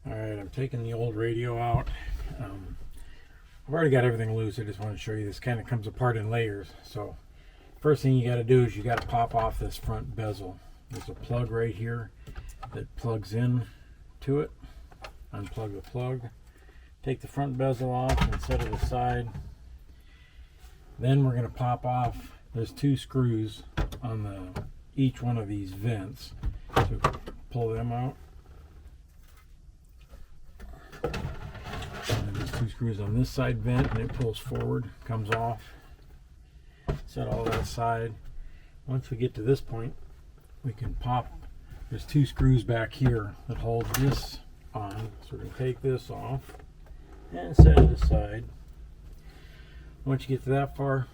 Alright, I'm taking the old radio out. I've already got everything loose. I just want to show you this kind of comes apart in layers. So first thing you got to do is you got to pop off this front bezel. There's a plug right here that plugs in to it. Unplug the plug. Take the front bezel off and set it aside. Then we're going to pop off. There's two screws on each one of these vents. So pull them out. And there's two screws on this side vent, and it pulls forward, comes off. Set all that aside. Once we get to this point, we can pop. There's two screws back here that hold this on. So we're going to take this off and set it aside. Once you get to that far,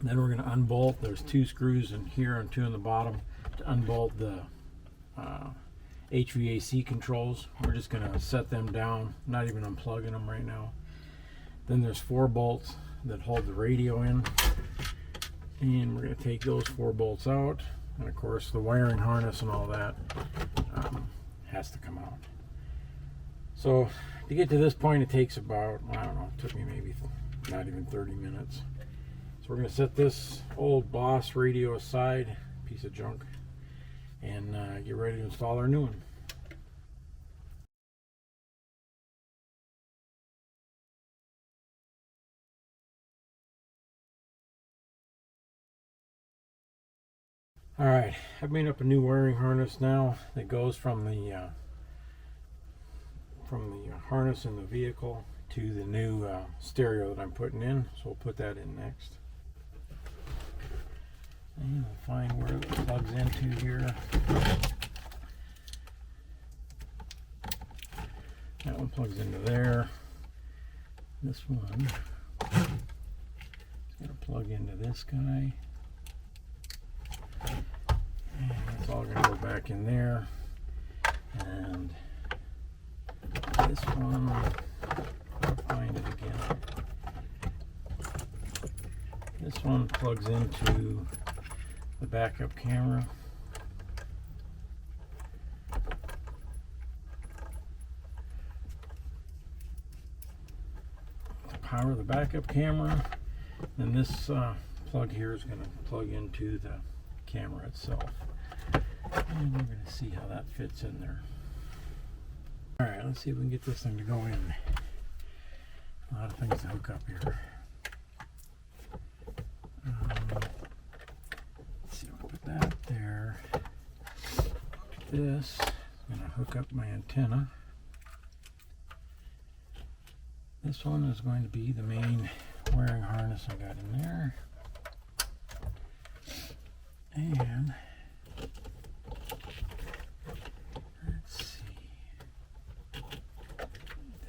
then we're going to unbolt. There's two screws in here and two in the bottom to unbolt the HVAC controls. We're just going to set them down, not even unplugging them right now. Then there's 4 bolts that hold the radio in, and we're going to take those 4 bolts out, and of course the wiring harness and all that has to come out. So to get to this point, it takes about, I don't know, it took me maybe not even 30 minutes. So we're going to set this old Boss radio aside, piece of junk, and get ready to install our new one. Alright, I've made up a new wiring harness now that goes from the harness in the vehicle to the new stereo that I'm putting in. So we'll put that in next. And we'll find where it plugs into here. That one plugs into there. This one is going to plug into this guy. And it's all going to go back in there. And this one, I'll find it again. This one plugs into the backup camera. To power the backup camera. And this plug here is going to plug into the camera itself. And we're going to see how that fits in there. Alright, let's see if we can get this thing to go in. A lot of things to hook up here. Let's see, I'll put that there. This, I'm going to hook up my antenna. This one is going to be the main wiring harness I got in there. And let's see.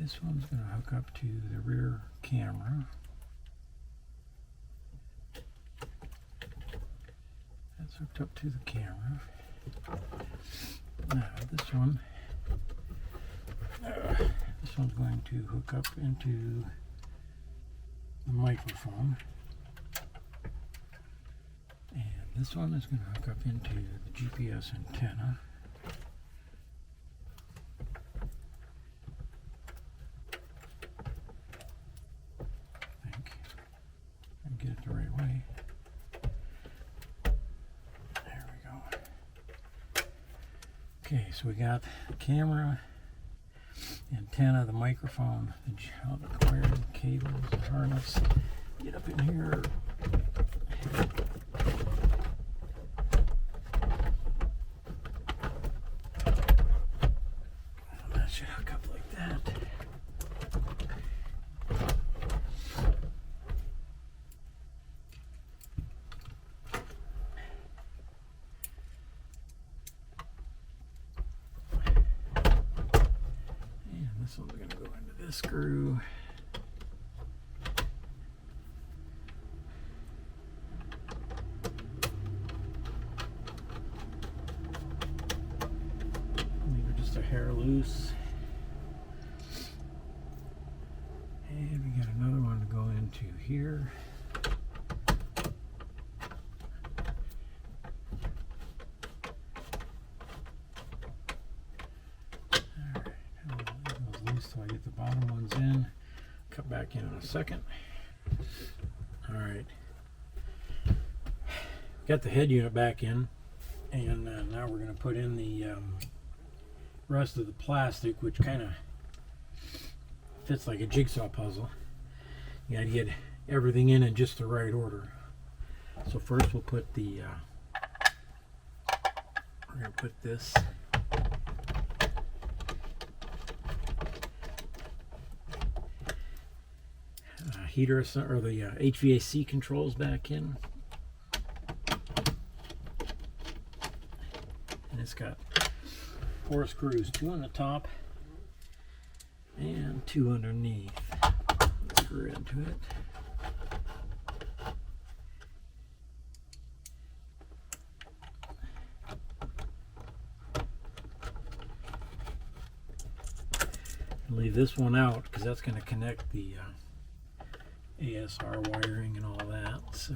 This one's going to hook up to the rear camera. That's hooked up to the camera. Now this one's going to hook up into the microphone. And this one is going to hook up into the GPS antenna. I think I get it the right way. There we go. Okay, so we got the camera, antenna, the microphone, the wiring, cables, the harness. Get up in here. That should hook up like that. And this one's going to go into this screw. A hair loose, and we got another one to go into here. Alright, these till I get the bottom ones in. Cut back in a second. All right. Got the head unit back in, and now we're going to put in the rest of the plastic, which kind of fits like a jigsaw puzzle. You got to get everything in just the right order. So first we'll put the we're going to put this heater or the HVAC controls back in. And it's got 4 screws, 2 on the top and 2 underneath. Screw into it. Leave this one out because that's going to connect the ASR wiring and all that. So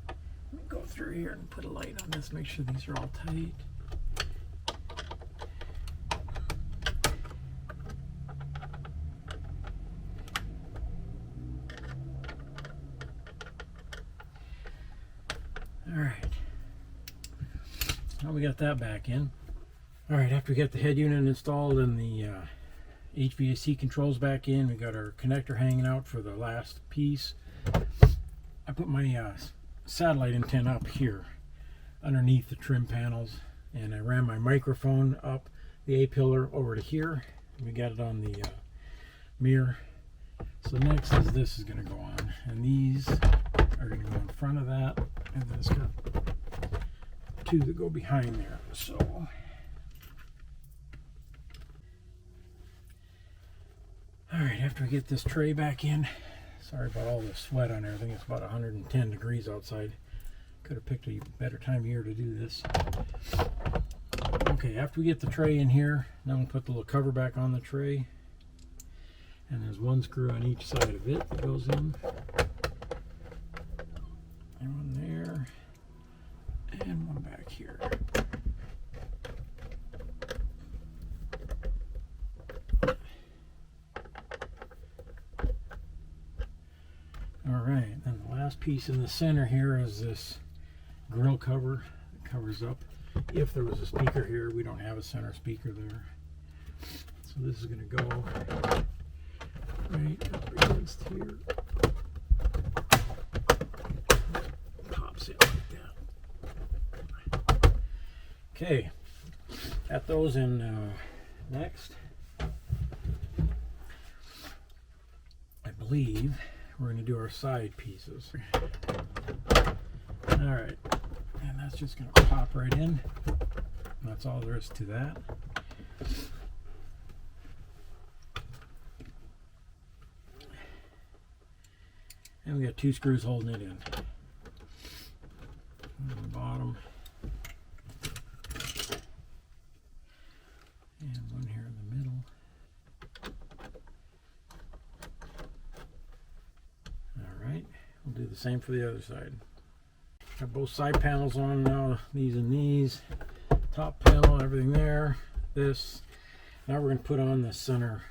let me go through here and put a light on this, make sure these are all tight. All right, now we got that back in. All right, after we get the head unit installed and the HVAC controls back in, we got our connector hanging out for the last piece. I put my satellite antenna up here underneath the trim panels, and I ran my microphone up the A-pillar over to here. We got it on the mirror. So next is this is going to go on, and these are going to go in front of that, and then it's got 2 that go behind there. So all right, after we get this tray back in, sorry about all the sweat on everything. It's about 110 degrees outside. Could have picked a better time of year to do this. Okay, after we get the tray in here, now we'll put the little cover back on the tray. And there's 1 screw on each side of it that goes in. And 1 there. And 1 back here. Alright, then the last piece in the center here is this grill cover that covers up. If there was a speaker here, we don't have a center speaker there. So this is going to go right up against here. Pops in like that. Okay, got those in next. I believe we're going to do our side pieces. All right, and that's just going to pop right in. That's all there is to that. And we got 2 screws holding it in. On the bottom. And 1 here in the middle. We'll do the same for the other side. Got both side panels on now, these and these. Top panel, everything there. This. Now we're going to put on the center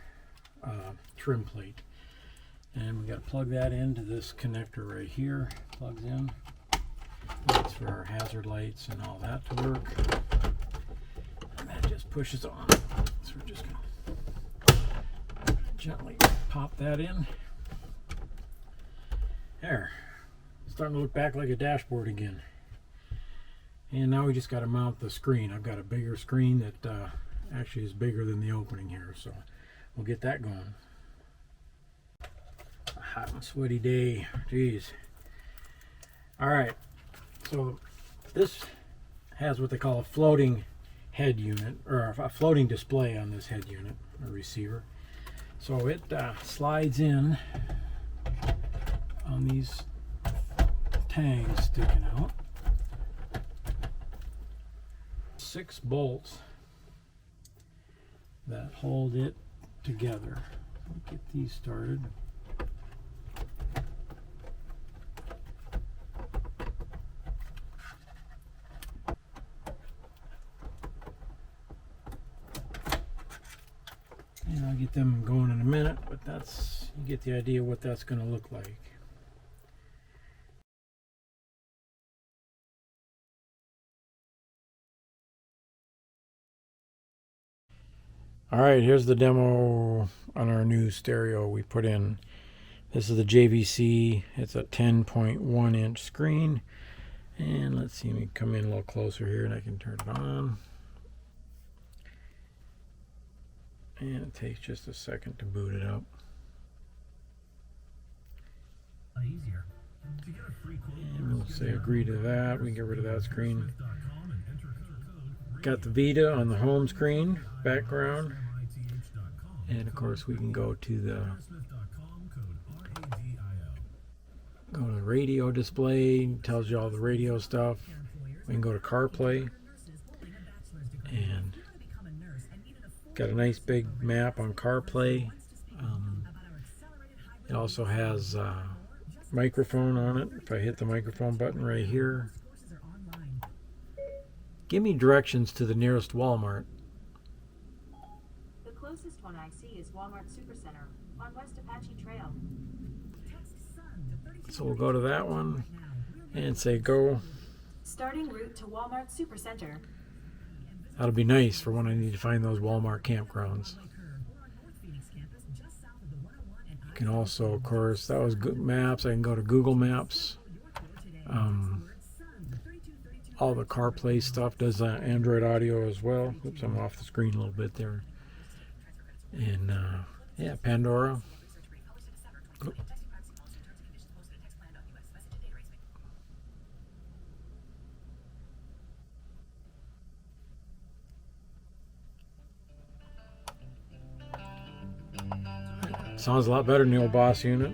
trim plate. And we got to plug that into this connector right here. Plugs in. That's for our hazard lights and all that to work. And that just pushes on. So we're just going to gently pop that in. There, starting to look back like a dashboard again. And now we just got to mount the screen. I've got a bigger screen that actually is bigger than the opening here, so we'll get that going. A hot and sweaty day, jeez. All right, so this has what they call a floating head unit, or a floating display on this head unit, or receiver. So it slides in on these tangs sticking out. 6 bolts that hold it together. Get these started. them going in a minute, but that's, you get the idea what that's going to look like. Alright, here's the demo on our new stereo we put in. This is the JVC. It's a 10.1 inch screen. And let's see, let me come in a little closer here and I can turn it on. And it takes just a second to boot it up. And we'll say agree to that. We can get rid of that screen. Got the Vita on the home screen, background. And of course we can go to the radio display, tells you all the radio stuff. We can go to CarPlay and got a nice big map on CarPlay. It also has microphone on it. If I hit the microphone button right here, give me directions to the nearest Walmart. The closest one I see is Walmart Supercenter on West Apache Trail. So we'll go to that one and say go. Starting route to Walmart Supercenter. That'll be nice for when I need to find those Walmart campgrounds. You can also, of course, that was good maps. I can go to Google Maps. All the CarPlay stuff does Android Audio as well. Oops, I'm off the screen a little bit there. And yeah, Pandora. Oop. Sounds a lot better than the old Boss unit.